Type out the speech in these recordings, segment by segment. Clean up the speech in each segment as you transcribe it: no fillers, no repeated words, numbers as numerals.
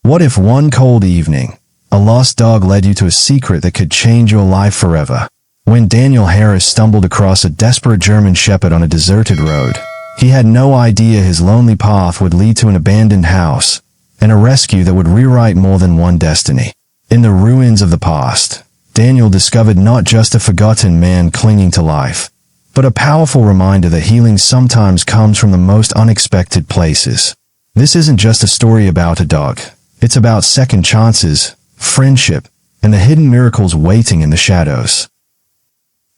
What if one cold evening, a lost dog led you to a secret that could change your life forever? When Daniel Harris stumbled across a desperate German Shepherd on a deserted road, he had no idea his lonely path would lead to an abandoned house and a rescue that would rewrite more than one destiny. In the ruins of the past, Daniel discovered not just a forgotten man clinging to life, but a powerful reminder that healing sometimes comes from the most unexpected places. This isn't just a story about a dog. It's about second chances, friendship, and the hidden miracles waiting in the shadows.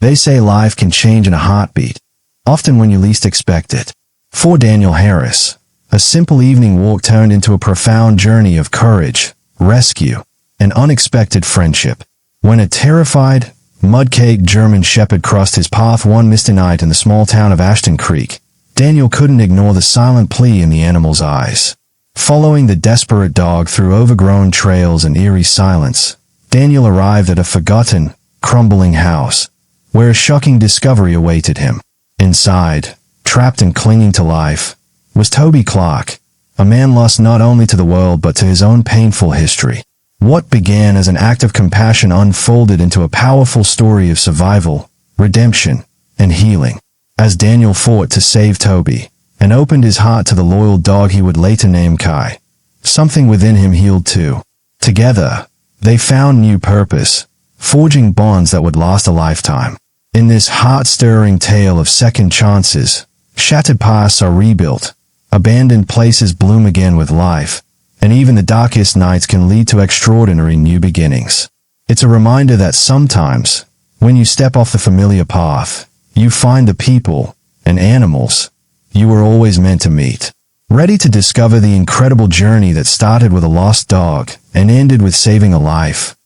They say life can change in a heartbeat, often when you least expect it. For Daniel Harris, a simple evening walk turned into a profound journey of courage, rescue, and unexpected friendship. When a terrified, mud-caked German Shepherd crossed his path one misty night in the small town of Ashton Creek, Daniel couldn't ignore the silent plea in the animal's eyes. Following the desperate dog through overgrown trails and eerie silence, Daniel arrived at a forgotten, crumbling house, where a shocking discovery awaited him. Inside, trapped and clinging to life, was Toby Clark, a man lost not only to the world but to his own painful history. What began as an act of compassion unfolded into a powerful story of survival, redemption, and healing. As Daniel fought to save Toby, and opened his heart to the loyal dog he would later name Kai, something within him healed too. Together, they found new purpose, forging bonds that would last a lifetime. In this heart-stirring tale of second chances, shattered paths are rebuilt, abandoned places bloom again with life, and even the darkest nights can lead to extraordinary new beginnings. It's a reminder that sometimes, when you step off the familiar path, you find the people and animals you were always meant to meet. Ready to discover the incredible journey that started with a lost dog and ended with saving a life?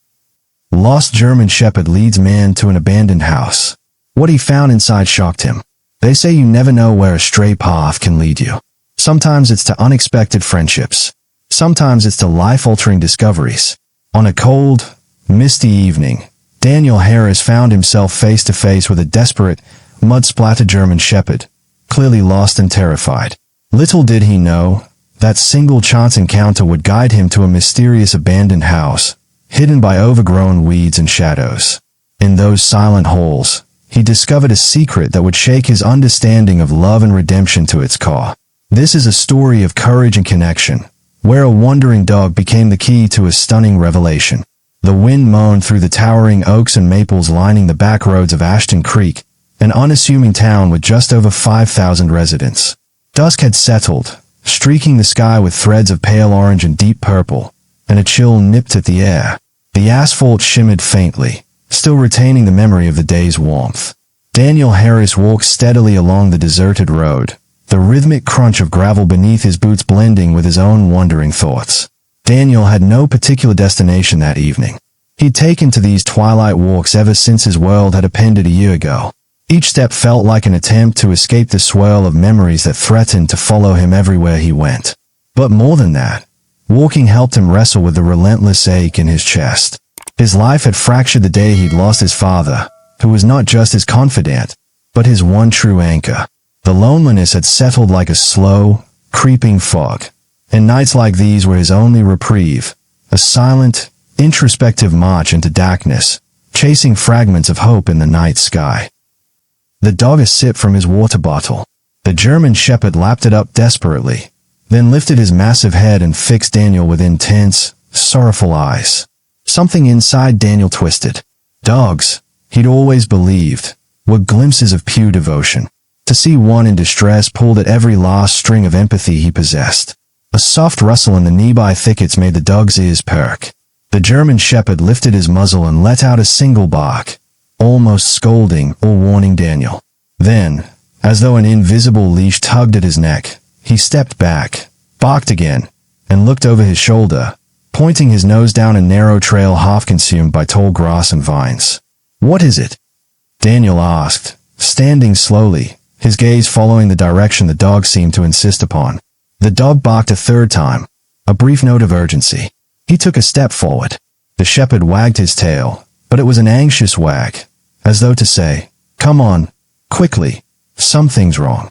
Lost German Shepherd leads man to an abandoned house. What he found inside shocked him. They say you never know where a stray path can lead you. Sometimes it's to unexpected friendships. Sometimes it's to life-altering discoveries. On a cold, misty evening, Daniel Harris found himself face to face with a desperate, mud-splattered German Shepherd, clearly lost and terrified. Little did he know, that single chance encounter would guide him to a mysterious abandoned house, hidden by overgrown weeds and shadows. In those silent halls, he discovered a secret that would shake his understanding of love and redemption to its core. This is a story of courage and connection, where a wandering dog became the key to a stunning revelation. The wind moaned through the towering oaks and maples lining the back roads of Ashton Creek, an unassuming town with just over 5,000 residents. Dusk had settled, streaking the sky with threads of pale orange and deep purple, and a chill nipped at the air. The asphalt shimmered faintly, still retaining the memory of the day's warmth. Daniel Harris walked steadily along the deserted road, the rhythmic crunch of gravel beneath his boots blending with his own wandering thoughts. Daniel had no particular destination that evening. He'd taken to these twilight walks ever since his world had upended a year ago. Each step felt like an attempt to escape the swirl of memories that threatened to follow him everywhere he went. But more than that, walking helped him wrestle with the relentless ache in his chest. His life had fractured the day he'd lost his father, who was not just his confidant, but his one true anchor. The loneliness had settled like a slow, creeping fog, and nights like these were his only reprieve, a silent, introspective march into darkness, chasing fragments of hope in the night sky. The dog sipped from his water bottle. The German Shepherd lapped it up desperately, then lifted his massive head and fixed Daniel with intense, sorrowful eyes. Something inside Daniel twisted. Dogs, he'd always believed, were glimpses of pure devotion. To see one in distress pulled at every last string of empathy he possessed. A soft rustle in the nearby thickets made the dog's ears perk. The German Shepherd lifted his muzzle and let out a single bark, almost scolding or warning Daniel. Then, as though an invisible leash tugged at his neck, he stepped back, barked again, and looked over his shoulder, pointing his nose down a narrow trail half consumed by tall grass and vines. "What is it?" Daniel asked, standing slowly, his gaze following the direction the dog seemed to insist upon. The dog barked a third time, a brief note of urgency. He took a step forward. The shepherd wagged his tail, but it was an anxious wag, as though to say, "Come on, quickly, something's wrong."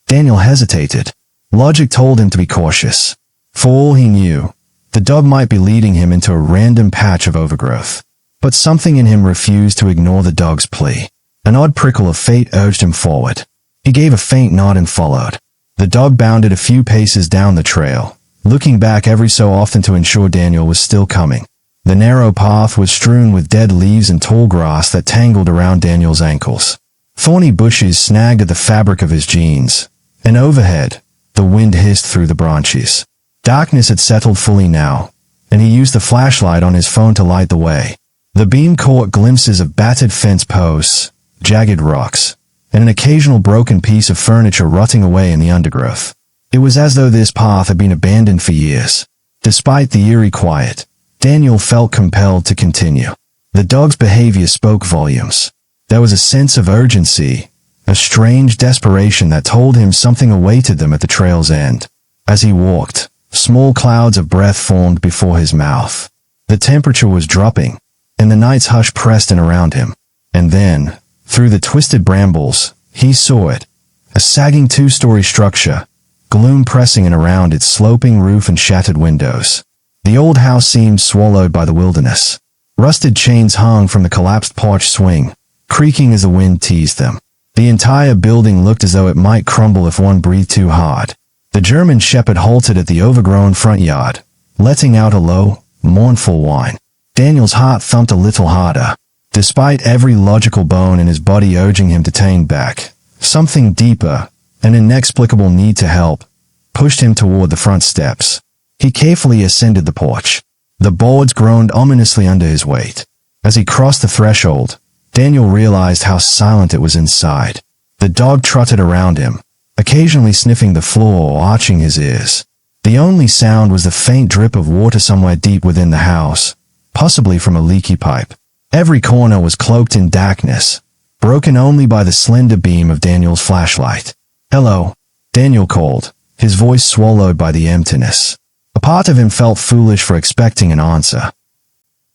Daniel hesitated. Logic told him to be cautious. For all he knew, The dog might be leading him into a random patch of overgrowth. But something in him refused to ignore the dog's plea. An odd prickle of fate urged him forward. He gave a faint nod and followed. The dog bounded a few paces down the trail, looking back every so often to ensure Daniel was still coming. The narrow path was strewn with dead leaves and tall grass that tangled around Daniel's ankles. Thorny bushes snagged at the fabric of his jeans, and overhead, the wind hissed through the branches. Darkness had settled fully now, and he used the flashlight on his phone to light the way. The beam caught glimpses of battered fence posts, jagged rocks, and an occasional broken piece of furniture rotting away in the undergrowth. It was as though this path had been abandoned for years. Despite the eerie quiet, Daniel felt compelled to continue. The dog's behavior spoke volumes. There was a sense of urgency, a strange desperation that told him something awaited them at the trail's end. As he walked, small clouds of breath formed before his mouth. The temperature was dropping, and the night's hush pressed in around him. And then, through the twisted brambles, he saw it. A sagging two-story structure, gloom pressing in around its sloping roof and shattered windows. The old house seemed swallowed by the wilderness. Rusted chains hung from the collapsed porch swing, creaking as the wind teased them. The entire building looked as though it might crumble if one breathed too hard. The German shepherd halted at the overgrown front yard, letting out a low, mournful whine. Daniel's heart thumped a little harder. Despite every logical bone in his body urging him to turn back, something deeper, an inexplicable need to help, pushed him toward the front steps. He carefully ascended the porch. The boards groaned ominously under his weight. As he crossed the threshold, Daniel realized how silent it was inside. The dog trotted around him, occasionally sniffing the floor or arching his ears. The only sound was the faint drip of water somewhere deep within the house, possibly from a leaky pipe. Every corner was cloaked in darkness, broken only by the slender beam of Daniel's flashlight. "Hello," Daniel called, his voice swallowed by the emptiness. A part of him felt foolish for expecting an answer.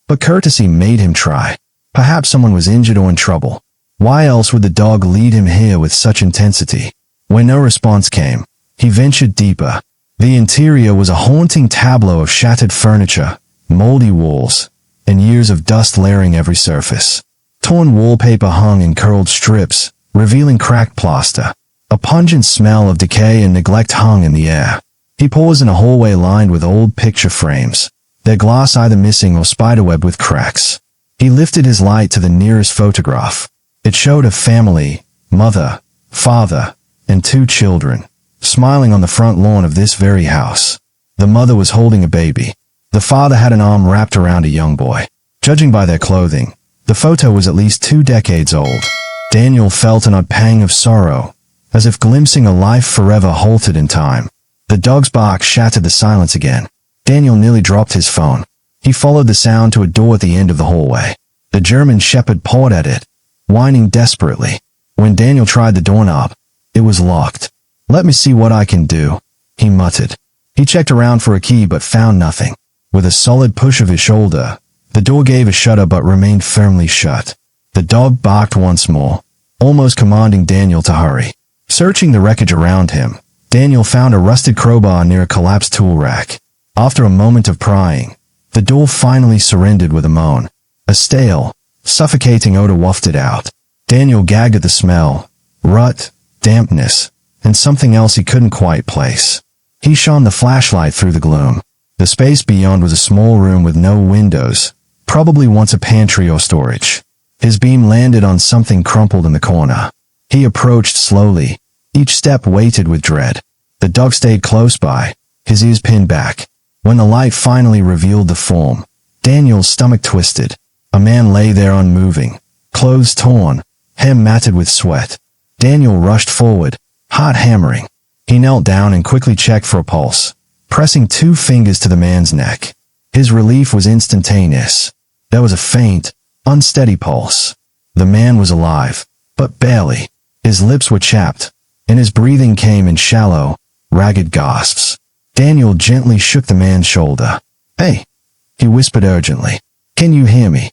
But courtesy made him try. Perhaps someone was injured or in trouble. Why else would the dog lead him here with such intensity? When no response came, he ventured deeper. The interior was a haunting tableau of shattered furniture, moldy walls, and years of dust layering every surface. Torn wallpaper hung in curled strips, revealing cracked plaster. A pungent smell of decay and neglect hung in the air. He paused in a hallway lined with old picture frames, their glass either missing or spiderwebbed with cracks. He lifted his light to the nearest photograph. It showed a family, mother, father, and 2 children, smiling on the front lawn of this very house. The mother was holding a baby. The father had an arm wrapped around a young boy. Judging by their clothing, the photo was at least 2 decades old. Daniel felt an odd pang of sorrow, as if glimpsing a life forever halted in time. The dog's bark shattered the silence again. Daniel nearly dropped his phone. He followed the sound to a door at the end of the hallway. The German shepherd pawed at it, whining desperately. When Daniel tried the doorknob, it was locked. "Let me see what I can do," he muttered. He checked around for a key but found nothing. With a solid push of his shoulder, the door gave a shudder but remained firmly shut. The dog barked once more, almost commanding Daniel to hurry. Searching the wreckage around him, Daniel found a rusted crowbar near a collapsed tool rack. After a moment of prying, the door finally surrendered with a moan. A stale, suffocating odor wafted out. Daniel gagged at the smell, rut, dampness, and something else he couldn't quite place. He shone the flashlight through the gloom. The space beyond was a small room with no windows, probably once a pantry or storage. His beam landed on something crumpled in the corner. He approached slowly, each step weighted with dread. The dog stayed close by, his ears pinned back. When the light finally revealed the form, Daniel's stomach twisted. A man lay there unmoving, clothes torn, hair matted with sweat. Daniel rushed forward, heart hammering. He knelt down and quickly checked for a pulse, pressing 2 fingers to the man's neck. His relief was instantaneous. There was a faint, unsteady pulse. The man was alive, but barely. His lips were chapped, and his breathing came in shallow, ragged gasps. Daniel gently shook the man's shoulder. "Hey," he whispered urgently. "Can you hear me?"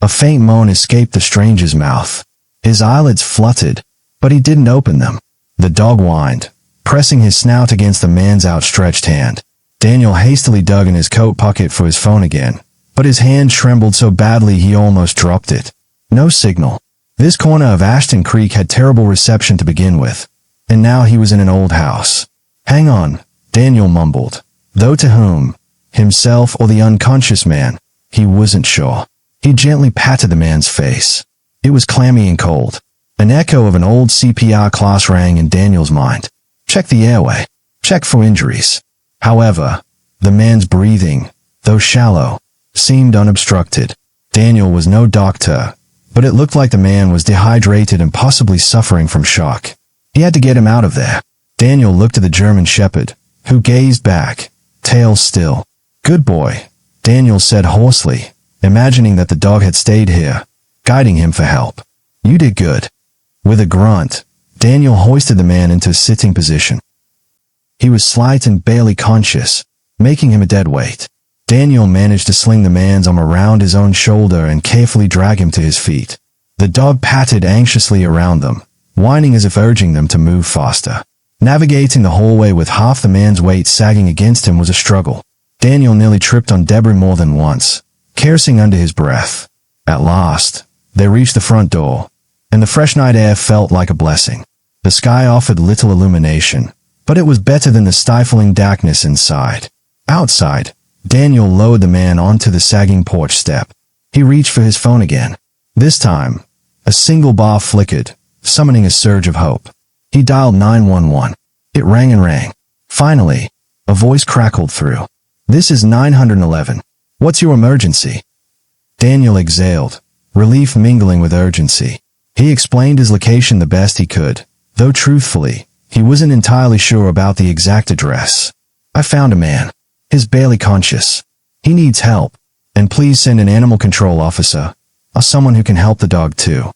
A faint moan escaped the stranger's mouth. His eyelids fluttered, but he didn't open them. The dog whined, pressing his snout against the man's outstretched hand. Daniel hastily dug in his coat pocket for his phone again, but his hand trembled so badly he almost dropped it. No signal. This corner of Ashton Creek had terrible reception to begin with, and now he was in an old house. Hang on, Daniel mumbled, though to whom? Himself or the unconscious man? He wasn't sure. He gently patted the man's face. It was clammy and cold. An echo of an old CPR class rang in Daniel's mind. Check the airway. Check for injuries. However, the man's breathing, though shallow, seemed unobstructed. Daniel was no doctor, but it looked like the man was dehydrated and possibly suffering from shock. He had to get him out of there. Daniel looked at the German Shepherd, who gazed back, tail still. Good boy, Daniel said hoarsely, imagining that the dog had stayed here, guiding him for help. You did good. With a grunt, Daniel hoisted the man into a sitting position. He was slight and barely conscious, making him a dead weight. Daniel managed to sling the man's arm around his own shoulder and carefully drag him to his feet. The dog patted anxiously around them, whining as if urging them to move faster. Navigating the hallway with half the man's weight sagging against him was a struggle. Daniel nearly tripped on debris more than once, cursing under his breath. At last, they reached the front door, and the fresh night air felt like a blessing. The sky offered little illumination, but it was better than the stifling darkness inside. Outside, Daniel lowered the man onto the sagging porch step. He reached for his phone again. This time, a single bar flickered, summoning a surge of hope. He dialed 911. It rang and rang. Finally, a voice crackled through. This is 911. What's your emergency? Daniel exhaled, relief mingling with urgency. He explained his location the best he could, though truthfully, he wasn't entirely sure about the exact address. I found a man. He's barely conscious. He needs help, and please send an animal control officer, or someone who can help the dog too.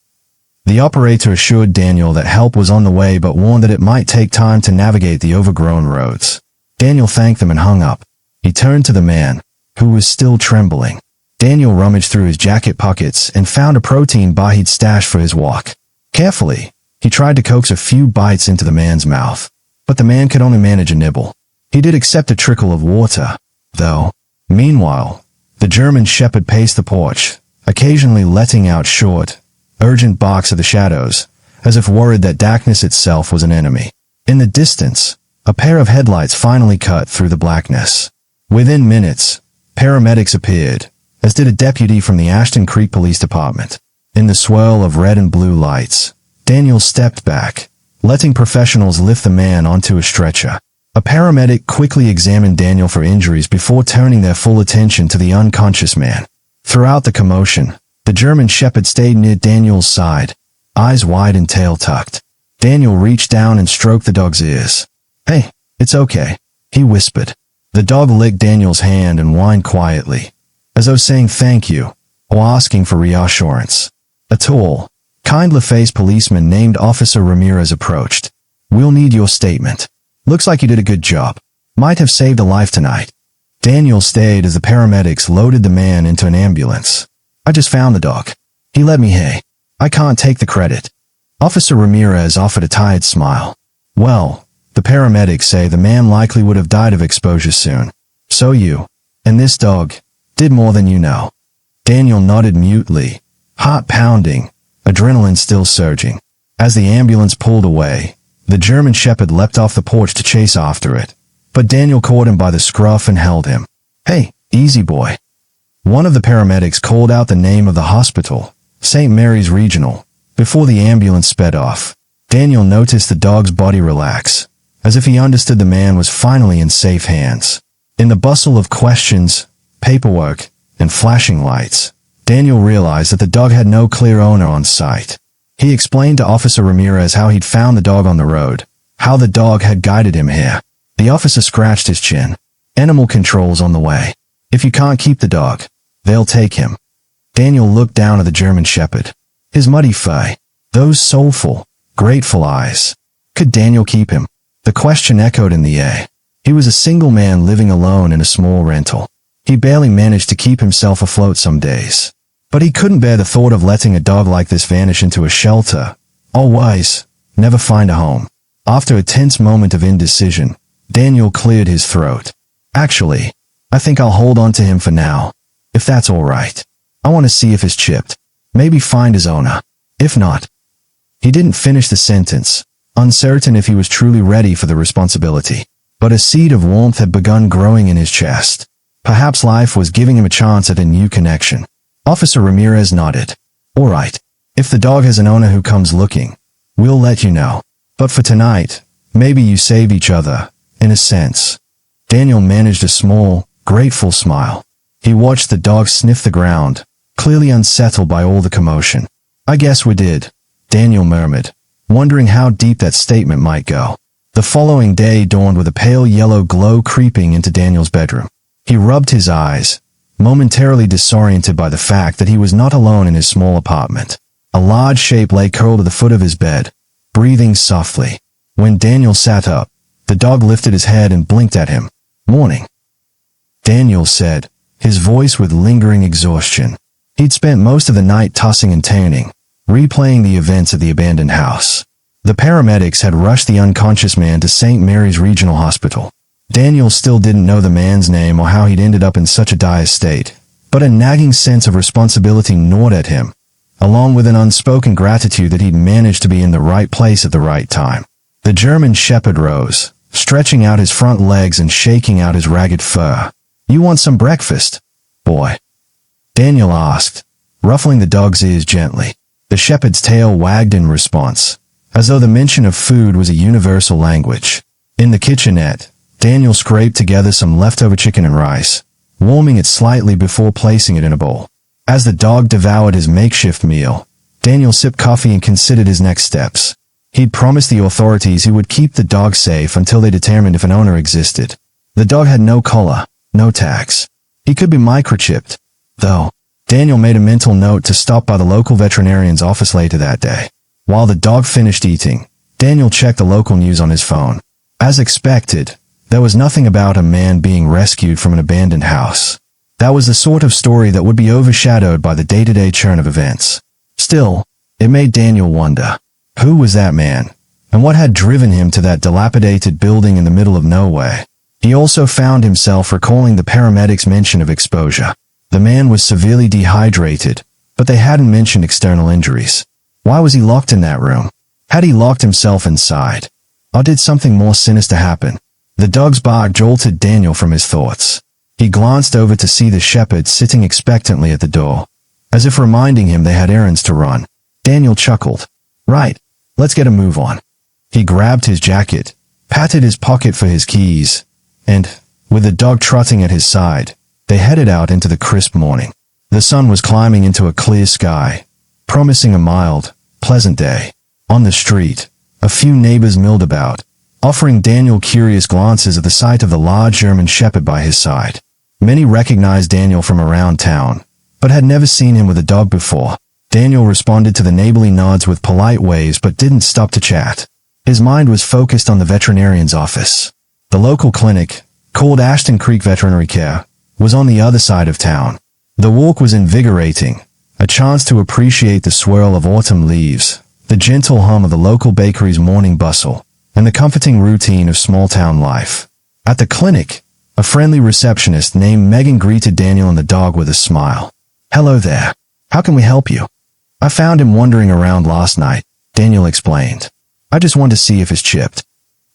The operator assured Daniel that help was on the way but warned that it might take time to navigate the overgrown roads. Daniel thanked them and hung up. He turned to the man, who was still trembling. Daniel rummaged through his jacket pockets and found a protein bar he'd stashed for his walk. Carefully, he tried to coax a few bites into the man's mouth, but the man could only manage a nibble. He did accept a trickle of water, though. Meanwhile, the German Shepherd paced the porch, occasionally letting out short, urgent barks of the shadows, as if worried that darkness itself was an enemy. In the distance, a pair of headlights finally cut through the blackness. Within minutes, paramedics appeared, as did a deputy from the Ashton Creek Police Department. In the swirl of red and blue lights, Daniel stepped back, letting professionals lift the man onto a stretcher. A paramedic quickly examined Daniel for injuries before turning their full attention to the unconscious man. Throughout the commotion, the German Shepherd stayed near Daniel's side, eyes wide and tail tucked. Daniel reached down and stroked the dog's ears. Hey, it's okay, he whispered. The dog licked Daniel's hand and whined quietly, as though saying thank you, or asking for reassurance. A tall, kindly-faced policeman named Officer Ramirez approached. We'll need your statement. Looks like you did a good job. Might have saved a life tonight. Daniel stayed as the paramedics loaded the man into an ambulance. I just found the dog. He led me here. I can't take the credit. Officer Ramirez offered a tired smile. Well, the paramedics say the man likely would have died of exposure soon. So you, and this dog, did more than you know. Daniel nodded mutely, heart pounding, adrenaline still surging. As the ambulance pulled away, the German Shepherd leapt off the porch to chase after it, but Daniel caught him by the scruff and held him. Hey, easy boy. One of the paramedics called out the name of the hospital, St. Mary's Regional, before the ambulance sped off. Daniel noticed the dog's body relax, as if he understood the man was finally in safe hands. In the bustle of questions, paperwork, and flashing lights, Daniel realized that the dog had no clear owner on sight. He explained to Officer Ramirez how he'd found the dog on the road, how the dog had guided him here. The officer scratched his chin. Animal control's on the way. If you can't keep the dog, they'll take him. Daniel looked down at the German Shepherd. His muddy fur, those soulful, grateful eyes. Could Daniel keep him? The question echoed in the air. He was a single man living alone in a small rental. He barely managed to keep himself afloat some days. But he couldn't bear the thought of letting a dog like this vanish into a shelter, always, never find a home. After a tense moment of indecision, Daniel cleared his throat. Actually, I think I'll hold on to him for now, if that's all right. I want to see if he's chipped. Maybe find his owner. If not." He didn't finish the sentence, uncertain if he was truly ready for the responsibility. But a seed of warmth had begun growing in his chest. Perhaps life was giving him a chance at a new connection. Officer Ramirez nodded. "All right. If the dog has an owner who comes looking, we'll let you know. But for tonight, maybe you save each other, in a sense." Daniel managed a small, grateful smile. He watched the dog sniff the ground, clearly unsettled by all the commotion. "I guess we did," Daniel murmured, wondering how deep that statement might go. The following day dawned with a pale yellow glow creeping into Daniel's bedroom. He rubbed his eyes, momentarily disoriented by the fact that he was not alone in his small apartment. A large shape lay curled at the foot of his bed, breathing softly. When Daniel sat up, the dog lifted his head and blinked at him. "Morning," Daniel said, his voice with lingering exhaustion. He'd spent most of the night tossing and turning, replaying the events of the abandoned house. The paramedics had rushed the unconscious man to St. Mary's Regional Hospital. Daniel still didn't know the man's name or how he'd ended up in such a dire state, but a nagging sense of responsibility gnawed at him, along with an unspoken gratitude that he'd managed to be in the right place at the right time. The German Shepherd rose, stretching out his front legs and shaking out his ragged fur. "You want some breakfast, boy?" Daniel asked, ruffling the dog's ears gently. The shepherd's tail wagged in response, as though the mention of food was a universal language. In the kitchenette, Daniel scraped together some leftover chicken and rice, warming it slightly before placing it in a bowl. As the dog devoured his makeshift meal, Daniel sipped coffee and considered his next steps. He'd promised the authorities he would keep the dog safe until they determined if an owner existed. The dog had no collar, no tags. He could be microchipped, though. Daniel made a mental note to stop by the local veterinarian's office later that day. While the dog finished eating, Daniel checked the local news on his phone. As expected, there was nothing about a man being rescued from an abandoned house. That was the sort of story that would be overshadowed by the day-to-day churn of events. Still, it made Daniel wonder, who was that man, and what had driven him to that dilapidated building in the middle of nowhere? He also found himself recalling the paramedics' mention of exposure. The man was severely dehydrated, but they hadn't mentioned external injuries. Why was he locked in that room? Had he locked himself inside? Or did something more sinister happen? The dog's bark jolted Daniel from his thoughts. He glanced over to see the shepherd sitting expectantly at the door, as if reminding him they had errands to run. Daniel chuckled. "Right, let's get a move on." He grabbed his jacket, patted his pocket for his keys, and, with the dog trotting at his side, they headed out into the crisp morning. The sun was climbing into a clear sky, promising a mild, pleasant day. On the street, a few neighbors milled about, offering Daniel curious glances at the sight of the large German shepherd by his side. Many recognized Daniel from around town, but had never seen him with a dog before. Daniel responded to the neighborly nods with polite waves but didn't stop to chat. His mind was focused on the veterinarian's office. The local clinic, called Ashton Creek Veterinary Care, was on the other side of town. The walk was invigorating, a chance to appreciate the swirl of autumn leaves, the gentle hum of the local bakery's morning bustle, and the comforting routine of small-town life. At the clinic, a friendly receptionist named Megan greeted Daniel and the dog with a smile. "Hello there. How can we help you?" "I found him wandering around last night," Daniel explained. "I just want to see if he's chipped."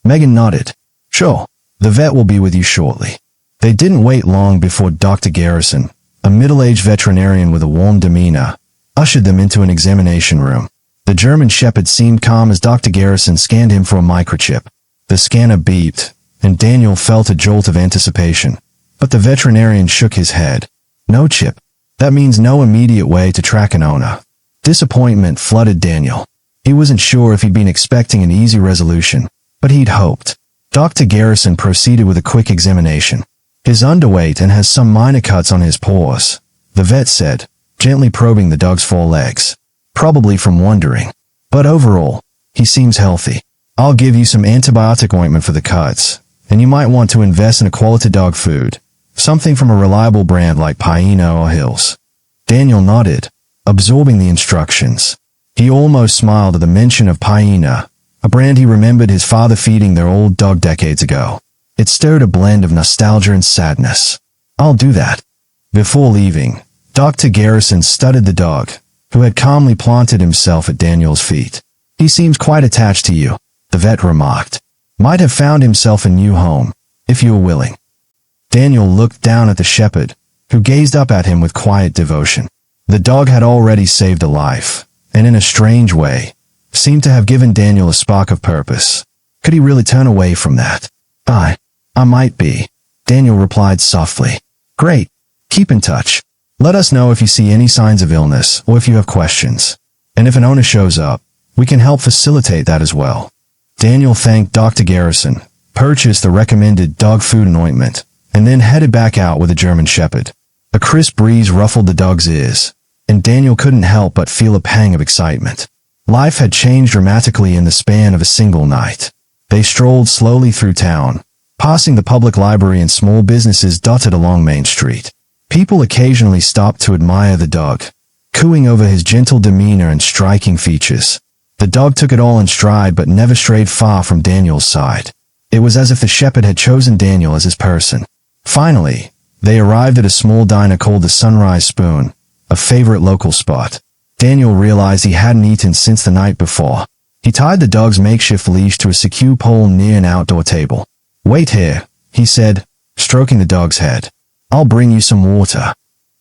Megan nodded. "Sure. The vet will be with you shortly." They didn't wait long before Dr. Garrison, a middle-aged veterinarian with a warm demeanor, ushered them into an examination room. The German shepherd seemed calm as Dr. Garrison scanned him for a microchip. The scanner beeped, and Daniel felt a jolt of anticipation. But the veterinarian shook his head. "No chip. That means no immediate way to track an owner." Disappointment flooded Daniel. He wasn't sure if he'd been expecting an easy resolution, but he'd hoped. Dr. Garrison proceeded with a quick examination. "He's underweight and has some minor cuts on his paws," the vet said, gently probing the dog's forelegs. "Probably from wandering. But overall, he seems healthy. I'll give you some antibiotic ointment for the cuts, and you might want to invest in a quality dog food, something from a reliable brand like Pioneer or Hills." Daniel nodded, absorbing the instructions. He almost smiled at the mention of Pioneer, a brand he remembered his father feeding their old dog decades ago. It stirred a blend of nostalgia and sadness. "I'll do that." Before leaving, Dr. Garrison studied the dog, who had calmly planted himself at Daniel's feet. "He seems quite attached to you," the vet remarked. "Might have found himself a new home, if you were willing." Daniel looked down at the shepherd, who gazed up at him with quiet devotion. The dog had already saved a life, and in a strange way, seemed to have given Daniel a spark of purpose. Could he really turn away from that? I might be," Daniel replied softly. "Great. Keep in touch. Let us know if you see any signs of illness or if you have questions. And if an owner shows up, we can help facilitate that as well." Daniel thanked Dr. Garrison, purchased the recommended dog food and ointment, and then headed back out with the German Shepherd. A crisp breeze ruffled the dog's ears, and Daniel couldn't help but feel a pang of excitement. Life had changed dramatically in the span of a single night. They strolled slowly through town, passing the public library and small businesses dotted along Main Street. People occasionally stopped to admire the dog, cooing over his gentle demeanor and striking features. The dog took it all in stride but never strayed far from Daniel's side. It was as if the shepherd had chosen Daniel as his person. Finally, they arrived at a small diner called the Sunrise Spoon, a favorite local spot. Daniel realized he hadn't eaten since the night before. He tied the dog's makeshift leash to a secure pole near an outdoor table. "Wait here," he said, stroking the dog's head. "I'll bring you some water."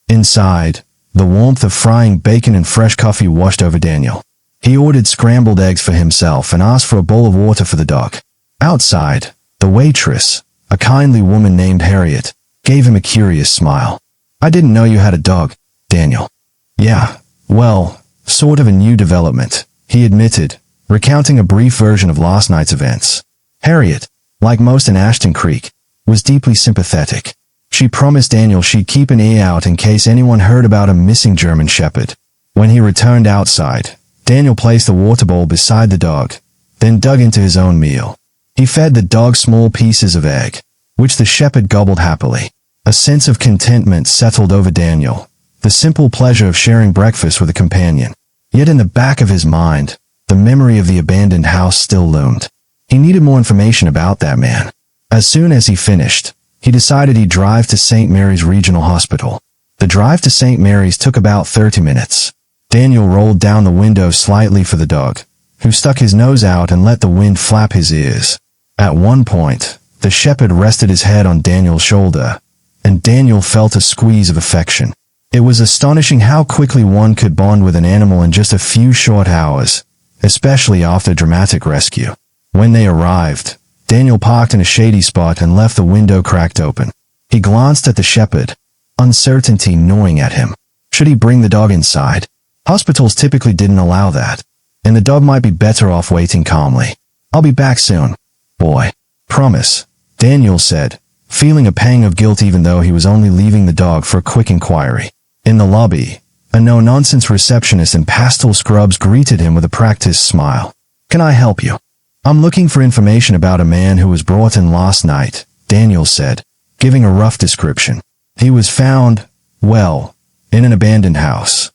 Inside, the warmth of frying bacon and fresh coffee washed over Daniel. He ordered scrambled eggs for himself and asked for a bowl of water for the dog. Outside, the waitress, a kindly woman named Harriet, gave him a curious smile. "I didn't know you had a dog, Daniel." "Yeah, well, sort of a new development," he admitted, recounting a brief version of last night's events. Harriet, like most in Ashton Creek, was deeply sympathetic. She promised Daniel she'd keep an ear out in case anyone heard about a missing German Shepherd. When he returned outside, Daniel placed the water bowl beside the dog, then dug into his own meal. He fed the dog small pieces of egg, which the shepherd gobbled happily. A sense of contentment settled over Daniel, the simple pleasure of sharing breakfast with a companion. Yet in the back of his mind, the memory of the abandoned house still loomed. He needed more information about that man. As soon as he finished, he decided he'd drive to St. Mary's Regional Hospital. The drive to St. Mary's took about 30 minutes. Daniel rolled down the window slightly for the dog, who stuck his nose out and let the wind flap his ears. At one point, the shepherd rested his head on Daniel's shoulder, and Daniel felt a squeeze of affection. It was astonishing how quickly one could bond with an animal in just a few short hours, especially after a dramatic rescue. When they arrived, Daniel parked in a shady spot and left the window cracked open. He glanced at the shepherd, uncertainty gnawing at him. Should he bring the dog inside? Hospitals typically didn't allow that, and the dog might be better off waiting calmly. "I'll be back soon, boy. Promise," Daniel said, feeling a pang of guilt even though he was only leaving the dog for a quick inquiry. In the lobby, a no-nonsense receptionist in pastel scrubs greeted him with a practiced smile. "Can I help you?" "I'm looking for information about a man who was brought in last night," Daniel said, giving a rough description. "He was found, well, in an abandoned house."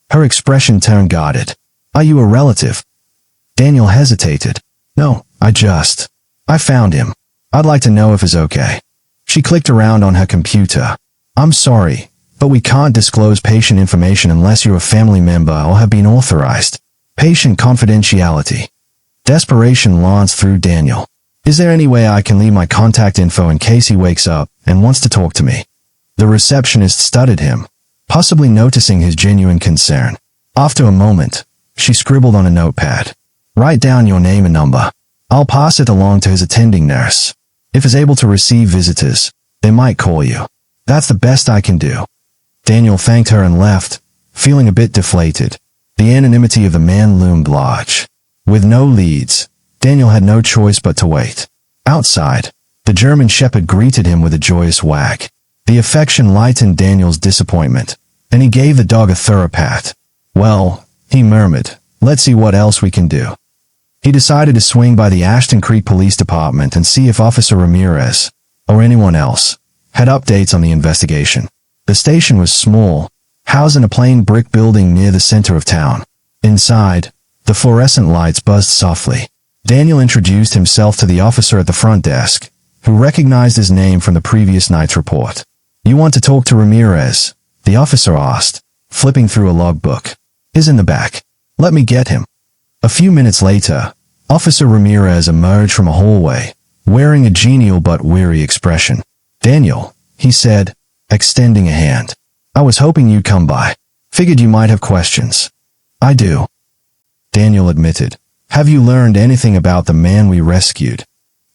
Her expression turned guarded. "Are you a relative?" Daniel hesitated. "No, I found him. I'd like to know if he's okay." She clicked around on her computer. "I'm sorry, but we can't disclose patient information unless you're a family member or have been authorized. Patient confidentiality." Desperation lanced through Daniel. "Is there any way I can leave my contact info in case he wakes up and wants to talk to me?" The receptionist studied him, possibly noticing his genuine concern. After a moment, she scribbled on a notepad. "Write down your name and number. I'll pass it along to his attending nurse. If he's able to receive visitors, they might call you. That's the best I can do." Daniel thanked her and left, feeling a bit deflated. The anonymity of the man loomed large. With no leads, Daniel had no choice but to wait. Outside, the German shepherd greeted him with a joyous wag. The affection lightened Daniel's disappointment, and he gave the dog a thorough pat. "Well," he murmured, "let's see what else we can do." He decided to swing by the Ashton Creek Police Department and see if Officer Ramirez, or anyone else, had updates on the investigation. The station was small, housed in a plain brick building near the center of town. Inside, the fluorescent lights buzzed softly. Daniel introduced himself to the officer at the front desk, who recognized his name from the previous night's report. "You want to talk to Ramirez?" the officer asked, flipping through a logbook. "He's in the back. Let me get him." A few minutes later, Officer Ramirez emerged from a hallway, wearing a genial but weary expression. "Daniel," he said, extending a hand. "I was hoping you'd come by. Figured you might have questions." "I do," Daniel admitted. "Have you learned anything about the man we rescued?"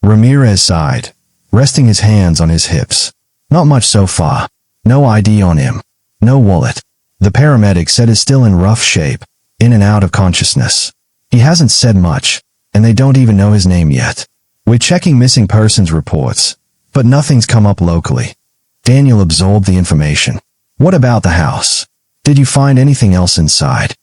Ramirez sighed, resting his hands on his hips. "Not much so far. No ID on him. No wallet. The paramedic said he's still in rough shape, in and out of consciousness. He hasn't said much, and they don't even know his name yet. We're checking missing persons reports, but nothing's come up locally." Daniel absorbed the information. "What about the house? Did you find anything else inside?"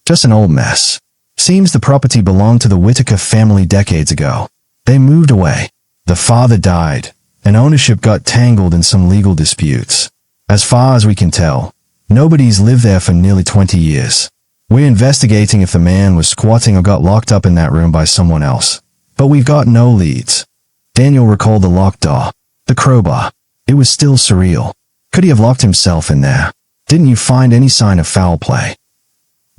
"Just an old mess. Seems the property belonged to the Whitaker family decades ago. They moved away. The father died, and ownership got tangled in some legal disputes. As far as we can tell, nobody's lived there for nearly 20 years. We're investigating if the man was squatting or got locked up in that room by someone else, but we've got no leads." Daniel recalled the locked door, the crowbar. It was still surreal. Could he have locked himself in there? "Didn't you find any sign of foul play?"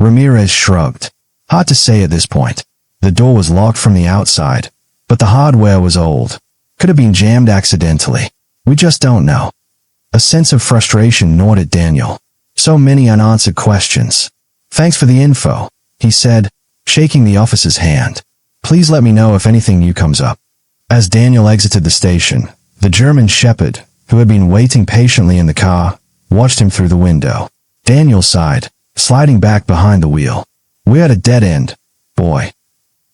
Ramirez shrugged. "Hard to say at this point. The door was locked from the outside, but the hardware was old. Could have been jammed accidentally. We just don't know." A sense of frustration gnawed at Daniel. So many unanswered questions. "Thanks for the info," he said, shaking the officer's hand. "Please let me know if anything new comes up." As Daniel exited the station, the German Shepherd, who had been waiting patiently in the car, watched him through the window. Daniel sighed, sliding back behind the wheel. "We're at a dead end, boy."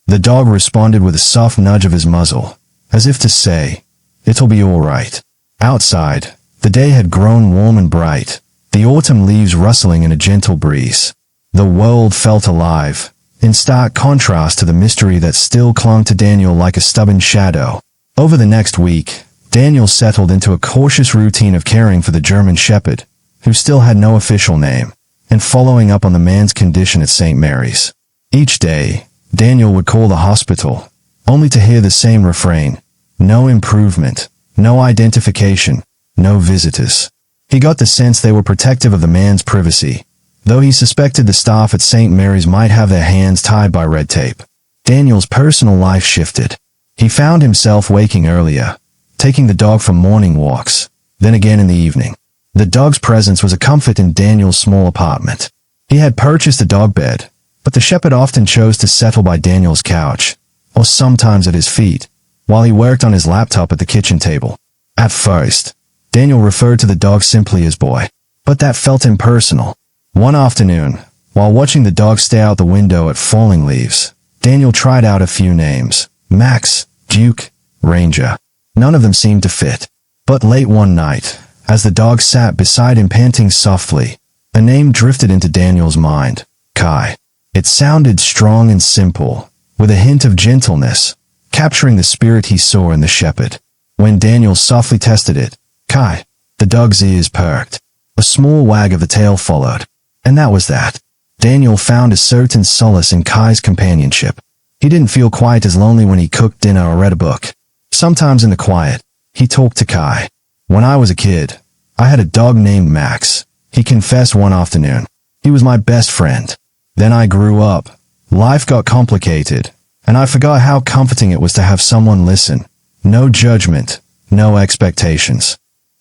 The dog responded with a soft nudge of his muzzle, as if to say, "It'll be all right." Outside, the day had grown warm and bright, the autumn leaves rustling in a gentle breeze. The world felt alive, in stark contrast to the mystery that still clung to Daniel like a stubborn shadow. Over the next week, Daniel settled into a cautious routine of caring for the German Shepherd, who still had no official name, and following up on the man's condition at St. Mary's. Each day, Daniel would call the hospital, only to hear the same refrain: no improvement, no identification, no visitors. He got the sense they were protective of the man's privacy, though he suspected the staff at St. Mary's might have their hands tied by red tape. Daniel's personal life shifted. He found himself waking earlier, taking the dog for morning walks, then again in the evening. The dog's presence was a comfort in Daniel's small apartment. He had purchased a dog bed, but the shepherd often chose to settle by Daniel's couch, or sometimes at his feet, while he worked on his laptop at the kitchen table. At first, Daniel referred to the dog simply as Boy, but that felt impersonal. One afternoon, while watching the dog stare out the window at falling leaves, Daniel tried out a few names: Max, Duke, Ranger. None of them seemed to fit. But late one night, as the dog sat beside him panting softly, a name drifted into Daniel's mind: Kai. It sounded strong and simple, with a hint of gentleness, capturing the spirit he saw in the shepherd. When Daniel softly tested it, "Kai," the dog's ears perked. A small wag of the tail followed. And that was that. Daniel found a certain solace in Kai's companionship. He didn't feel quite as lonely when he cooked dinner or read a book. Sometimes in the quiet, he talked to Kai. "When I was a kid, I had a dog named Max," he confessed one afternoon. "He was my best friend. Then I grew up. Life got complicated, and I forgot how comforting it was to have someone listen. No judgment, no expectations."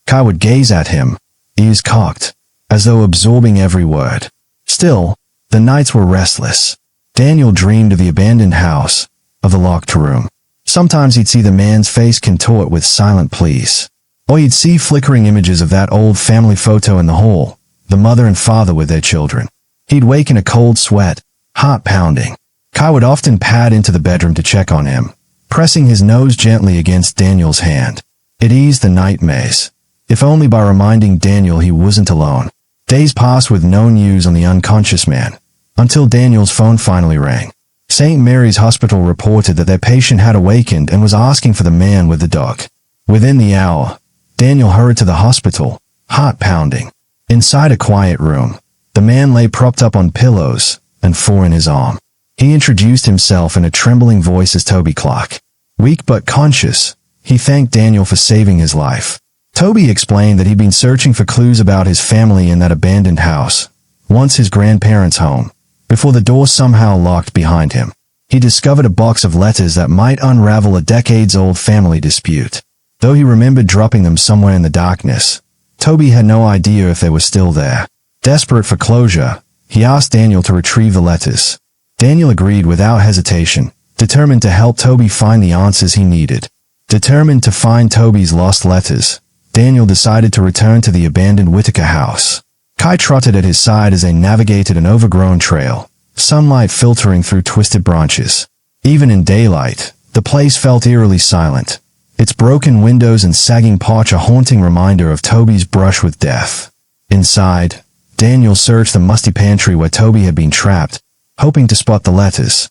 Kai would gaze at him, ears cocked, as though absorbing every word. Still, the nights were restless. Daniel dreamed of the abandoned house, of the locked room. Sometimes he'd see the man's face contort with silent pleas. Or he'd see flickering images of that old family photo in the hall, the mother and father with their children. He'd wake in a cold sweat, heart pounding. Kai would often pad into the bedroom to check on him, pressing his nose gently against Daniel's hand. It eased the nightmares, if only by reminding Daniel he wasn't alone. Days passed with no news on the unconscious man, until Daniel's phone finally rang. St. Mary's Hospital reported that their patient had awakened and was asking for the man with the dog. Within the hour, Daniel hurried to the hospital, heart pounding. Inside a quiet room, the man lay propped up on pillows and four in his arm. He introduced himself in a trembling voice as Toby Clark. Weak but conscious, He thanked Daniel for saving his life. Toby explained that he'd been searching for clues about his family in that abandoned house, once his grandparents' home, before the door somehow locked behind him. He discovered a box of letters that might unravel a decades-old family dispute. Though he remembered dropping them somewhere in the darkness, Toby had no idea if they were still there. Desperate for closure, he asked Daniel to retrieve the letters. Daniel agreed without hesitation, determined to help Toby find the answers he needed. Determined to find Toby's lost letters, Daniel decided to return to the abandoned Whitaker house. Kai trotted at his side as they navigated an overgrown trail, sunlight filtering through twisted branches. Even in daylight, the place felt eerily silent, its broken windows and sagging porch a haunting reminder of Toby's brush with death. Inside, Daniel searched the musty pantry where Toby had been trapped, hoping to spot the letters.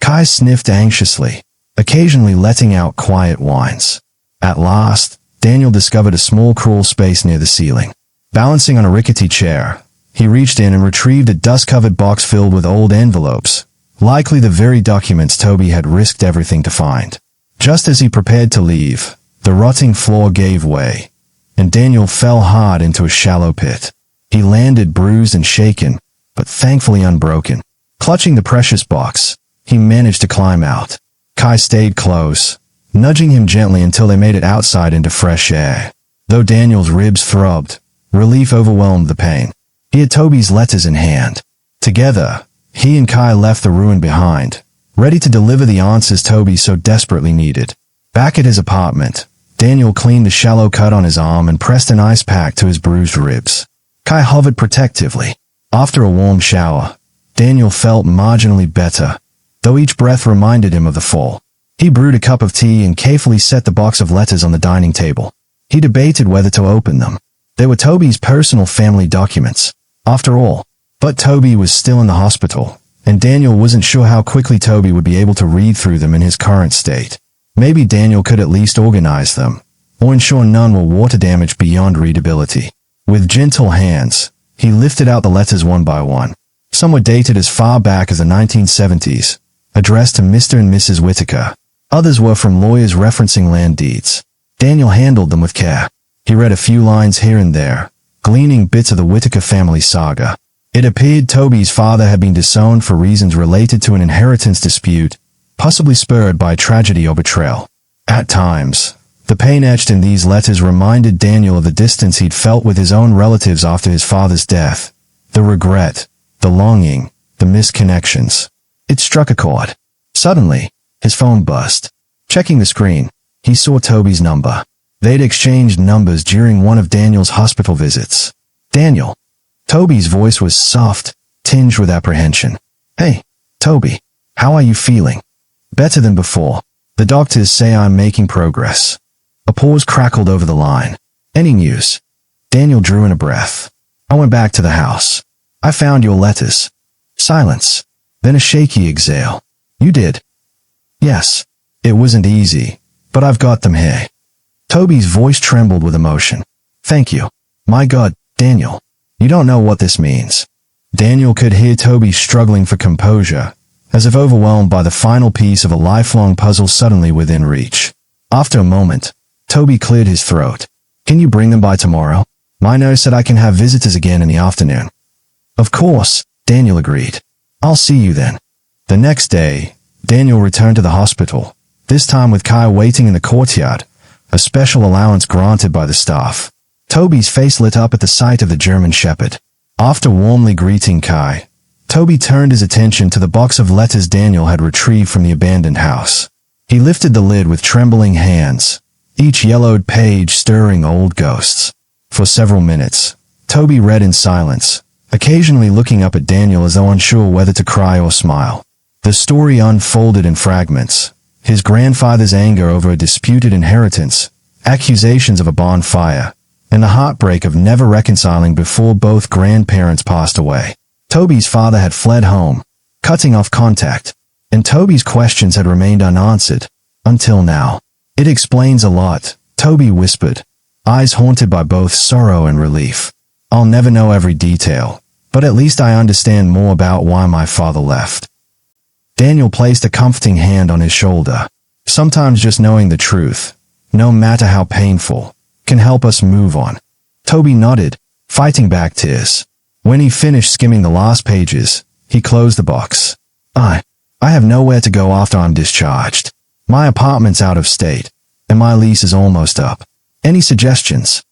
Kai sniffed anxiously, occasionally letting out quiet whines. At last, Daniel discovered a small crawl space near the ceiling. Balancing on a rickety chair, he reached in and retrieved a dust-covered box filled with old envelopes, likely the very documents Toby had risked everything to find. Just as he prepared to leave, the rotting floor gave way, and Daniel fell hard into a shallow pit. He landed bruised and shaken, but thankfully unbroken. Clutching the precious box, he managed to climb out. Kai stayed close, nudging him gently until they made it outside into fresh air. Though Daniel's ribs throbbed, relief overwhelmed the pain. He had Toby's letters in hand. Together, he and Kai left the ruin behind, ready to deliver the answers Toby so desperately needed. Back at his apartment, Daniel cleaned a shallow cut on his arm and pressed an ice pack to his bruised ribs. Kai hovered protectively. After a warm shower, Daniel felt marginally better, though each breath reminded him of the fall. He brewed a cup of tea and carefully set the box of letters on the dining table. He debated whether to open them. They were Toby's personal family documents, after all. But Toby was still in the hospital, and Daniel wasn't sure how quickly Toby would be able to read through them in his current state. Maybe Daniel could at least organize them, or ensure none were water damaged beyond readability. With gentle hands, he lifted out the letters one by one. Some were dated as far back as the 1970s, addressed to Mr. and Mrs. Whitaker. Others were from lawyers referencing land deeds. Daniel handled them with care. He read a few lines here and there, gleaning bits of the Whitaker family saga. It appeared Toby's father had been disowned for reasons related to an inheritance dispute, possibly spurred by tragedy or betrayal. At times, the pain etched in these letters reminded Daniel of the distance he'd felt with his own relatives after his father's death. The regret, the longing, the missed connections. It struck a chord. Suddenly, his phone buzzed. Checking the screen, he saw Toby's number. They'd exchanged numbers during one of Daniel's hospital visits. Daniel. Toby's voice was soft, tinged with apprehension. Hey, Toby, how are you feeling? Better than before. The doctors say I'm making progress. A pause crackled over the line. Any news? Daniel drew in a breath. I went back to the house. I found your letters. Silence. Then a shaky exhale. You did? Yes. It wasn't easy, but I've got them here. Toby's voice trembled with emotion. Thank you. My God, Daniel. You don't know what this means. Daniel could hear Toby struggling for composure, as if overwhelmed by the final piece of a lifelong puzzle suddenly within reach. After a moment, Toby cleared his throat. Can you bring them by tomorrow? My nurse said I can have visitors again in the afternoon. Of course, Daniel agreed. I'll see you then. The next day, Daniel returned to the hospital, this time with Kai waiting in the courtyard, a special allowance granted by the staff. Toby's face lit up at the sight of the German Shepherd. After warmly greeting Kai, Toby turned his attention to the box of letters Daniel had retrieved from the abandoned house. He lifted the lid with trembling hands, each yellowed page stirring old ghosts. For several minutes, Toby read in silence, occasionally looking up at Daniel as though unsure whether to cry or smile. The story unfolded in fragments. His grandfather's anger over a disputed inheritance, accusations of a bonfire, and the heartbreak of never reconciling before both grandparents passed away. Toby's father had fled home, cutting off contact, and Toby's questions had remained unanswered, until now. It explains a lot, Toby whispered, eyes haunted by both sorrow and relief. I'll never know every detail, but at least I understand more about why my father left. Daniel placed a comforting hand on his shoulder. Sometimes just knowing the truth, no matter how painful, can help us move on. Toby nodded, fighting back tears. When he finished skimming the last pages, he closed the box. I have nowhere to go after I'm discharged. My apartment's out of state, and my lease is almost up. Any suggestions?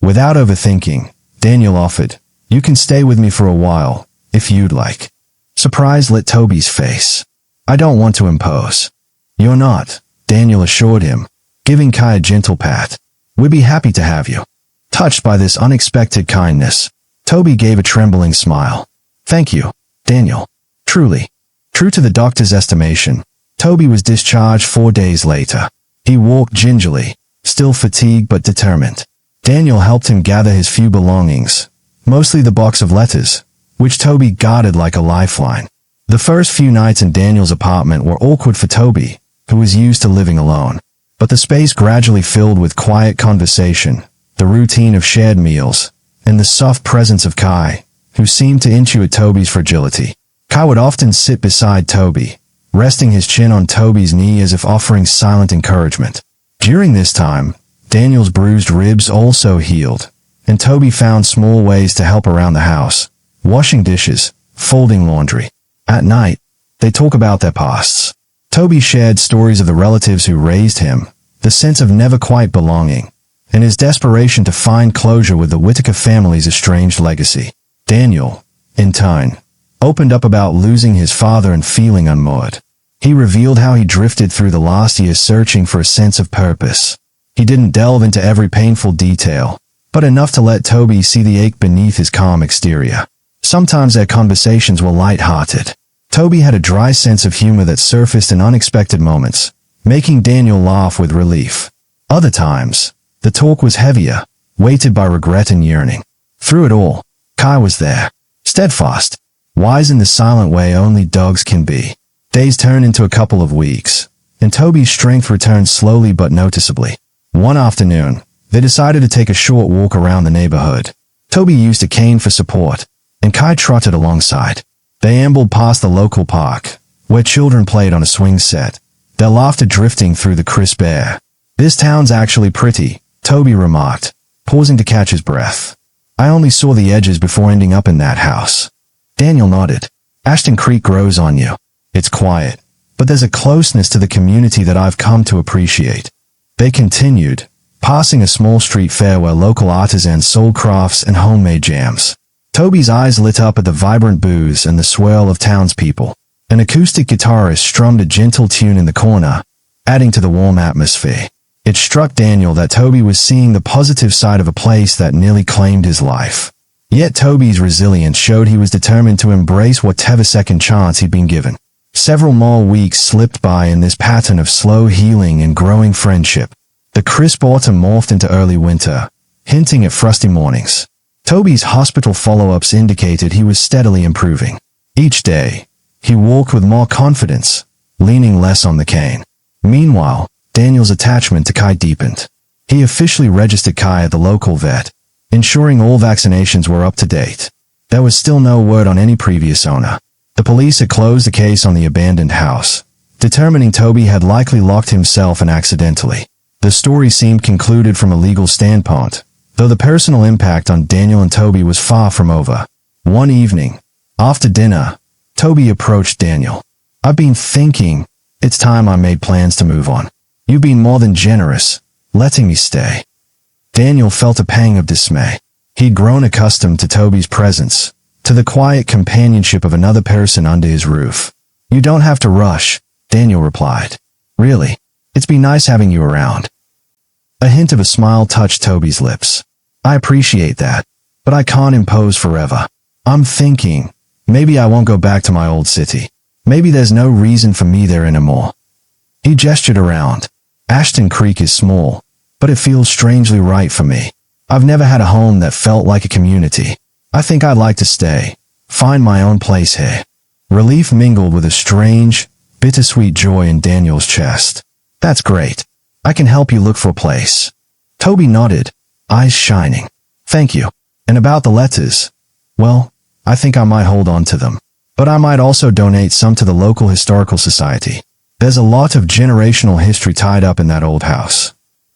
Without overthinking, Daniel offered, "You can stay with me for a while, if you'd like." Surprise lit Toby's face. "I don't want to impose." "You're not," Daniel assured him, giving Kai a gentle pat. "We'd be happy to have you." Touched by this unexpected kindness, Toby gave a trembling smile. "Thank you, Daniel. Truly." True to the doctor's estimation, Toby was discharged 4 days later. He walked gingerly, still fatigued but determined. Daniel helped him gather his few belongings, mostly the box of letters, which Toby guarded like a lifeline. The first few nights in Daniel's apartment were awkward for Toby, who was used to living alone. But the space gradually filled with quiet conversation, the routine of shared meals, and the soft presence of Kai, who seemed to intuit Toby's fragility. Kai would often sit beside Toby, resting his chin on Toby's knee as if offering silent encouragement. During this time, Daniel's bruised ribs also healed, and Toby found small ways to help around the house, washing dishes, folding laundry. At night, they talk about their pasts. Toby shared stories of the relatives who raised him, the sense of never quite belonging, and his desperation to find closure with the Whitaker family's estranged legacy. Daniel, in turn, opened up about losing his father and feeling unmoored. He revealed how he drifted through the last year searching for a sense of purpose. He didn't delve into every painful detail, but enough to let Toby see the ache beneath his calm exterior. Sometimes their conversations were light-hearted. Toby had a dry sense of humor that surfaced in unexpected moments, making Daniel laugh with relief. Other times, the talk was heavier, weighted by regret and yearning. Through it all, Kai was there, steadfast, wise in the silent way only dogs can be. Days turned into a couple of weeks, and Toby's strength returned slowly but noticeably. One afternoon, they decided to take a short walk around the neighborhood. Toby used a cane for support, and Kai trotted alongside. They ambled past the local park, where children played on a swing set, their laughter drifting through the crisp air. "This town's actually pretty," Toby remarked, pausing to catch his breath. "I only saw the edges before ending up in that house." Daniel nodded. "Ashton Creek grows on you. It's quiet, but there's a closeness to the community that I've come to appreciate." They continued, passing a small street fair where local artisans sold crafts and homemade jams. Toby's eyes lit up at the vibrant booths and the swirl of townspeople. An acoustic guitarist strummed a gentle tune in the corner, adding to the warm atmosphere. It struck Daniel that Toby was seeing the positive side of a place that nearly claimed his life. Yet Toby's resilience showed he was determined to embrace whatever second chance he'd been given. Several more weeks slipped by in this pattern of slow healing and growing friendship. The crisp autumn morphed into early winter, hinting at frosty mornings. Toby's hospital follow-ups indicated he was steadily improving. Each day, he walked with more confidence, leaning less on the cane. Meanwhile, Daniel's attachment to Kai deepened. He officially registered Kai at the local vet, ensuring all vaccinations were up to date. There was still no word on any previous owner. The police had closed the case on the abandoned house, determining Toby had likely locked himself in accidentally. The story seemed concluded from a legal standpoint, though the personal impact on Daniel and Toby was far from over. One evening, after dinner, Toby approached Daniel. "I've been thinking, it's time I made plans to move on. You've been more than generous, letting me stay." Daniel felt a pang of dismay. He'd grown accustomed to Toby's presence, to the quiet companionship of another person under his roof. "You don't have to rush," Daniel replied. "Really, it's been nice having you around." A hint of a smile touched Toby's lips. "I appreciate that, but I can't impose forever. I'm thinking, maybe I won't go back to my old city. Maybe there's no reason for me there anymore." He gestured around. "Ashton Creek is small, but it feels strangely right for me. I've never had a home that felt like a community. I think I'd like to stay, find my own place here." Relief mingled with a strange, bittersweet joy in Daniel's chest. "That's great. I can help you look for a place." Toby nodded, eyes shining. "Thank you. And about the letters, well, I think I might hold on to them. But I might also donate some to the local historical society. There's a lot of generational history tied up in that old house."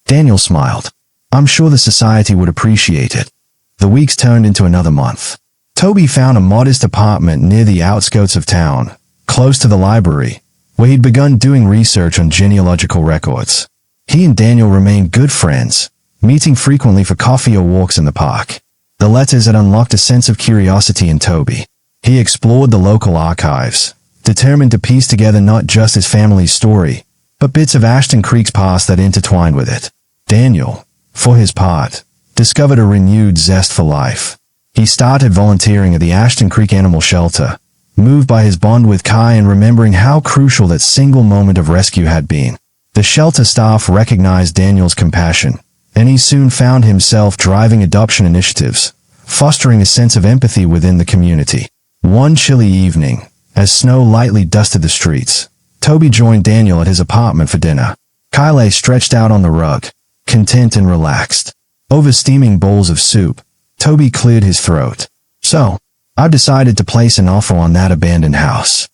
Daniel smiled. I'm sure the society would appreciate it. The weeks turned into another month. Toby found a modest apartment near the outskirts of town, close to the library, where he'd begun doing research on genealogical records. He and Daniel remained good friends, meeting frequently for coffee or walks in the park. The letters had unlocked a sense of curiosity in Toby. He explored the local archives, determined to piece together not just his family's story, but bits of Ashton Creek's past that intertwined with it. Daniel, for his part, discovered a renewed zest for life. He started volunteering at the Ashton Creek Animal Shelter, moved by his bond with Kai and remembering how crucial that single moment of rescue had been. The shelter staff recognized Daniel's compassion, and he soon found himself driving adoption initiatives, fostering a sense of empathy within the community. One chilly evening, as snow lightly dusted the streets, Toby joined Daniel at his apartment for dinner. Kai lay stretched out on the rug, content and relaxed. Over steaming bowls of soup, Toby cleared his throat. So, I've decided to place an offer on that abandoned house.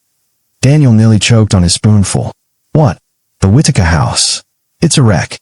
Daniel nearly choked on his spoonful. What? The Whitaker house? It's a wreck.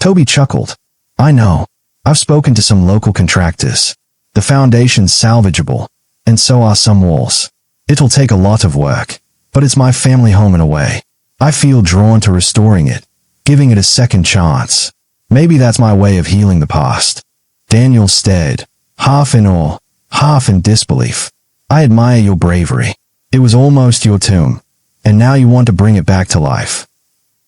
Toby chuckled. I know. I've spoken to some local contractors. The foundation's salvageable, and so are some walls. It'll take a lot of work, but it's my family home in a way. I feel drawn to restoring it, giving it a second chance. Maybe that's my way of healing the past. Daniel stared, half in awe, half in disbelief. I admire your bravery. It was almost your tomb, and now you want to bring it back to life.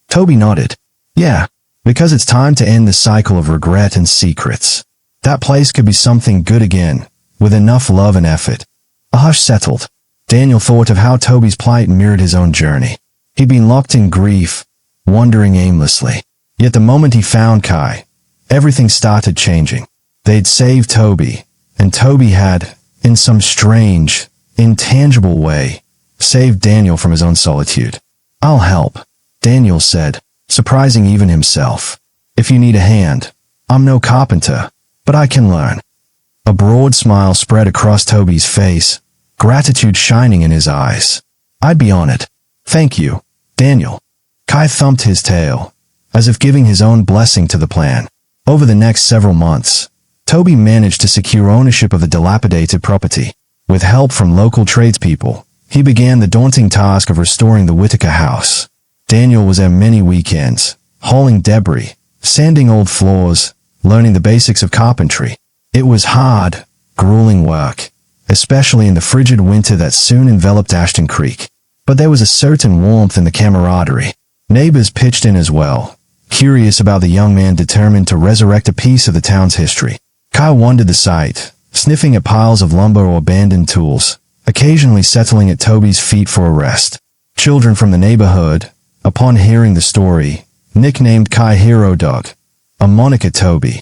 Toby nodded. Yeah, because it's time to end the cycle of regret and secrets. That place could be something good again, with enough love and effort. A hush settled. Daniel thought of how Toby's plight mirrored his own journey. He'd been locked in grief, wandering aimlessly. Yet the moment he found Kai, everything started changing. They'd saved Toby, and Toby had, in some strange, intangible way, saved Daniel from his own solitude. I'll help, Daniel said, surprising even himself. If you need a hand, I'm no carpenter, but I can learn. A broad smile spread across Toby's face, gratitude shining in his eyes. I'd be on it. Thank you, Daniel. Kai thumped his tail, as if giving his own blessing to the plan. Over the next several months, Toby managed to secure ownership of the dilapidated property. With help from local tradespeople, he began the daunting task of restoring the Whitaker house. Daniel was there many weekends, hauling debris, sanding old floors, learning the basics of carpentry. It was hard, grueling work, especially in the frigid winter that soon enveloped Ashton Creek. But there was a certain warmth in the camaraderie. Neighbors pitched in as well, curious about the young man determined to resurrect a piece of the town's history. Kai wandered the site, sniffing at piles of lumber or abandoned tools, occasionally settling at Toby's feet for a rest. Children from the neighborhood, upon hearing the story, nicknamed Kai Hero Dog, a moniker Toby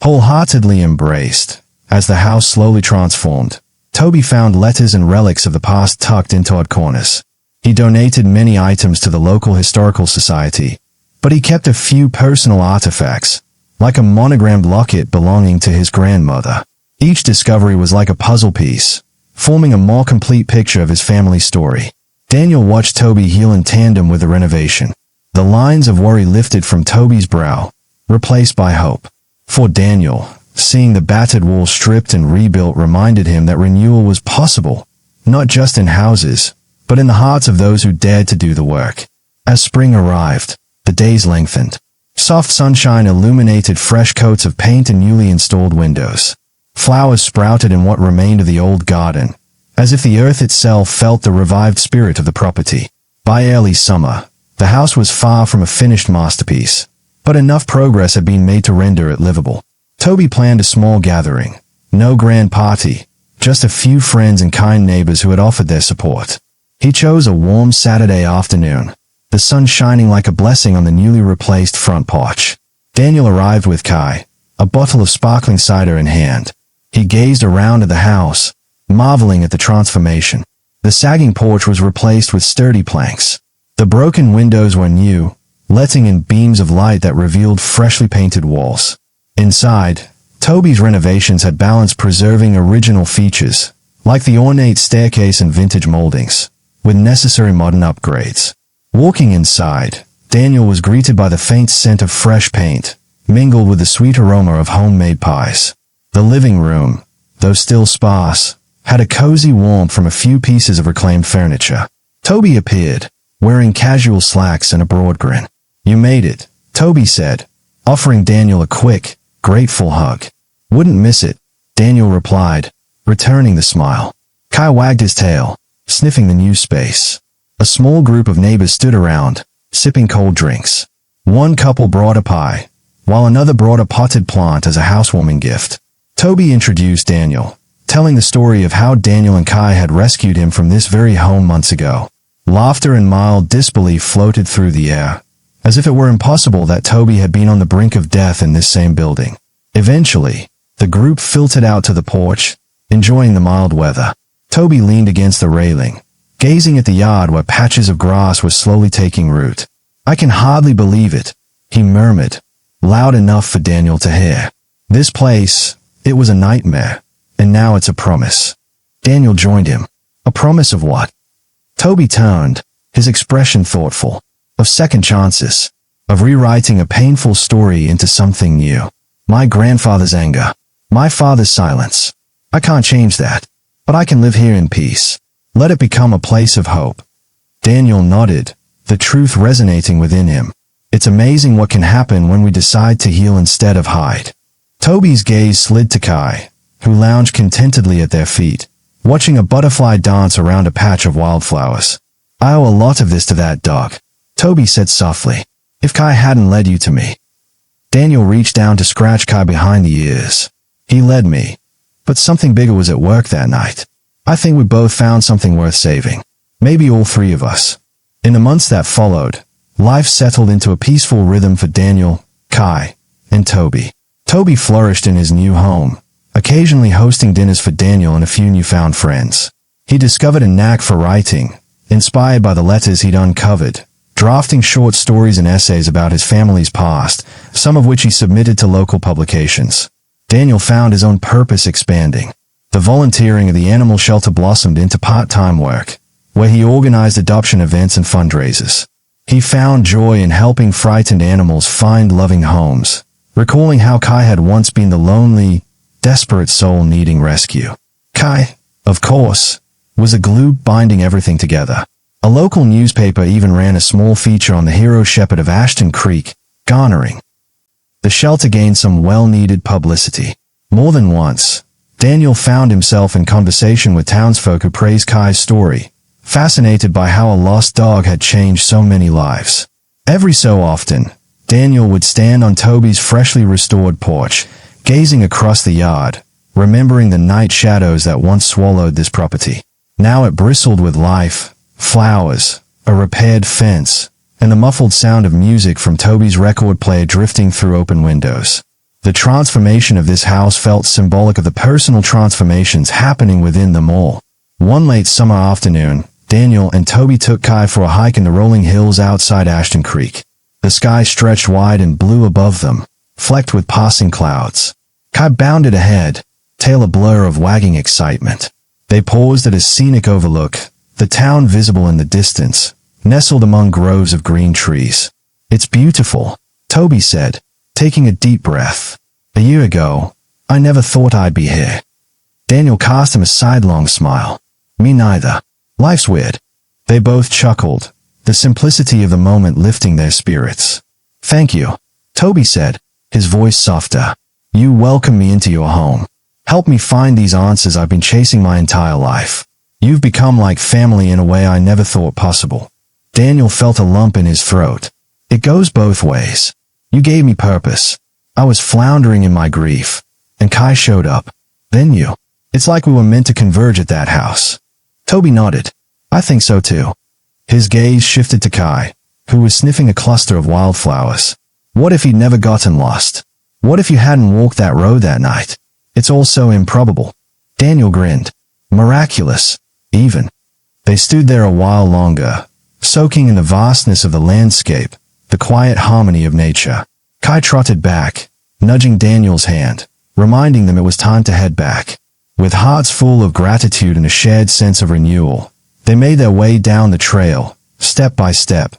wholeheartedly embraced. As the house slowly transformed, Toby found letters and relics of the past tucked into odd corners. He donated many items to the local historical society, but he kept a few personal artifacts, like a monogrammed locket belonging to his grandmother. Each discovery was like a puzzle piece, forming a more complete picture of his family's story. Daniel watched Toby heal in tandem with the renovation. The lines of worry lifted from Toby's brow, replaced by hope. For Daniel, seeing the battered wall stripped and rebuilt reminded him that renewal was possible, not just in houses, but in the hearts of those who dared to do the work. As spring arrived, the days lengthened. Soft sunshine illuminated fresh coats of paint and newly installed windows. Flowers sprouted in what remained of the old garden, as if the earth itself felt the revived spirit of the property. By early summer, the house was far from a finished masterpiece, but enough progress had been made to render it livable. Toby planned a small gathering. No grand party, just a few friends and kind neighbors who had offered their support. He chose a warm Saturday afternoon, the sun shining like a blessing on the newly replaced front porch. Daniel arrived with Kai, a bottle of sparkling cider in hand. He gazed around at the house, marveling at the transformation. The sagging porch was replaced with sturdy planks. The broken windows were new, letting in beams of light that revealed freshly painted walls. Inside, Toby's renovations had balanced preserving original features, like the ornate staircase and vintage moldings, with necessary modern upgrades. Walking inside, Daniel was greeted by the faint scent of fresh paint, mingled with the sweet aroma of homemade pies. The living room, though still sparse, had a cozy warmth from a few pieces of reclaimed furniture. Toby appeared, wearing casual slacks and a broad grin. "You made it," Toby said, offering Daniel a quick, grateful hug. "Wouldn't miss it," Daniel replied, returning the smile. Kai wagged his tail, sniffing the new space. A small group of neighbors stood around, sipping cold drinks. One couple brought a pie, while another brought a potted plant as a housewarming gift. Toby introduced Daniel, telling the story of how Daniel and Kai had rescued him from this very home months ago. Laughter and mild disbelief floated through the air, as if it were impossible that Toby had been on the brink of death in this same building. Eventually, the group filtered out to the porch, enjoying the mild weather. Toby leaned against the railing, gazing at the yard where patches of grass were slowly taking root. "I can hardly believe it," he murmured, loud enough for Daniel to hear. "This place, it was a nightmare, and now it's a promise." Daniel joined him. "A promise of what?" Toby turned, his expression thoughtful. "Of second chances. Of rewriting a painful story into something new. My grandfather's anger. My father's silence. I can't change that. But I can live here in peace. Let it become a place of hope." Daniel nodded, the truth resonating within him. "It's amazing what can happen when we decide to heal instead of hide." Toby's gaze slid to Kai, who lounged contentedly at their feet, watching a butterfly dance around a patch of wildflowers. "I owe a lot of this to that dog," Toby said softly. "If Kai hadn't led you to me." Daniel reached down to scratch Kai behind the ears. "He led me. But something bigger was at work that night. I think we both found something worth saving. Maybe all three of us." In the months that followed, life settled into a peaceful rhythm for Daniel, Kai, and Toby. Toby flourished in his new home, occasionally hosting dinners for Daniel and a few newfound friends. He discovered a knack for writing, inspired by the letters he'd uncovered, drafting short stories and essays about his family's past, some of which he submitted to local publications. Daniel found his own purpose expanding. The volunteering of the animal shelter blossomed into part-time work, where he organized adoption events and fundraisers. He found joy in helping frightened animals find loving homes, recalling how Kai had once been the lonely, desperate soul needing rescue. Kai, of course, was a glue binding everything together. A local newspaper even ran a small feature on the hero shepherd of Ashton Creek, garnering the shelter gained some well-needed publicity. More than once, Daniel found himself in conversation with townsfolk who praised Kai's story, fascinated by how a lost dog had changed so many lives. Every so often, Daniel would stand on Toby's freshly restored porch, gazing across the yard, remembering the night shadows that once swallowed this property. Now it bristled with life, flowers, a repaired fence, and the muffled sound of music from Toby's record player drifting through open windows. The transformation of this house felt symbolic of the personal transformations happening within them all. One late summer afternoon, Daniel and Toby took Kai for a hike in the rolling hills outside Ashton Creek. The sky stretched wide and blue above them, flecked with passing clouds. Kai bounded ahead, tail a blur of wagging excitement. They paused at a scenic overlook, the town visible in the distance, nestled among groves of green trees. "It's beautiful," Toby said, taking a deep breath. "A year ago, I never thought I'd be here." Daniel cast him a sidelong smile. "Me neither. Life's weird." They both chuckled, the simplicity of the moment lifting their spirits. "Thank you," Toby said, his voice softer. "You welcome me into your home. Help me find these answers I've been chasing my entire life. You've become like family in a way I never thought possible." Daniel felt a lump in his throat. "It goes both ways. You gave me purpose. I was floundering in my grief, and Kai showed up. Then you. It's like we were meant to converge at that house." Toby nodded. "I think so too." His gaze shifted to Kai, who was sniffing a cluster of wildflowers. "What if he'd never gotten lost? What if you hadn't walked that road that night? It's all so improbable." Daniel grinned. "Miraculous, even." They stood there a while longer, soaking in the vastness of the landscape, the quiet harmony of nature. Kai trotted back, nudging Daniel's hand, reminding them it was time to head back. With hearts full of gratitude and a shared sense of renewal, they made their way down the trail, step by step,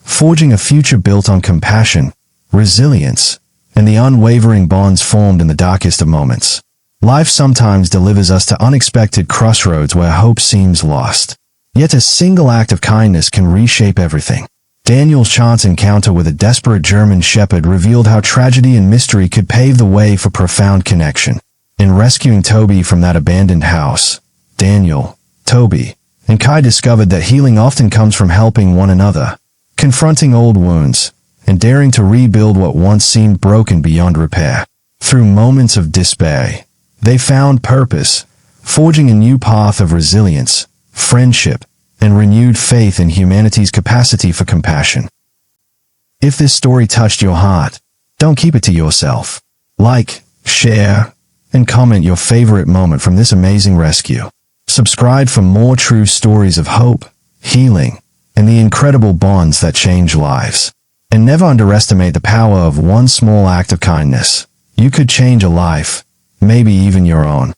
forging a future built on compassion, resilience, and the unwavering bonds formed in the darkest of moments. Life sometimes delivers us to unexpected crossroads where hope seems lost. Yet a single act of kindness can reshape everything. Daniel's chance encounter with a desperate German shepherd revealed how tragedy and mystery could pave the way for profound connection. In rescuing Toby from that abandoned house, Daniel, Toby, and Kai discovered that healing often comes from helping one another, confronting old wounds, and daring to rebuild what once seemed broken beyond repair. Through moments of despair, they found purpose, forging a new path of resilience, friendship, and renewed faith in humanity's capacity for compassion. If this story touched your heart, don't keep it to yourself. Like, share, and comment your favorite moment from this amazing rescue. Subscribe for more true stories of hope, healing, and the incredible bonds that change lives. And never underestimate the power of one small act of kindness. You could change a life, maybe even your own.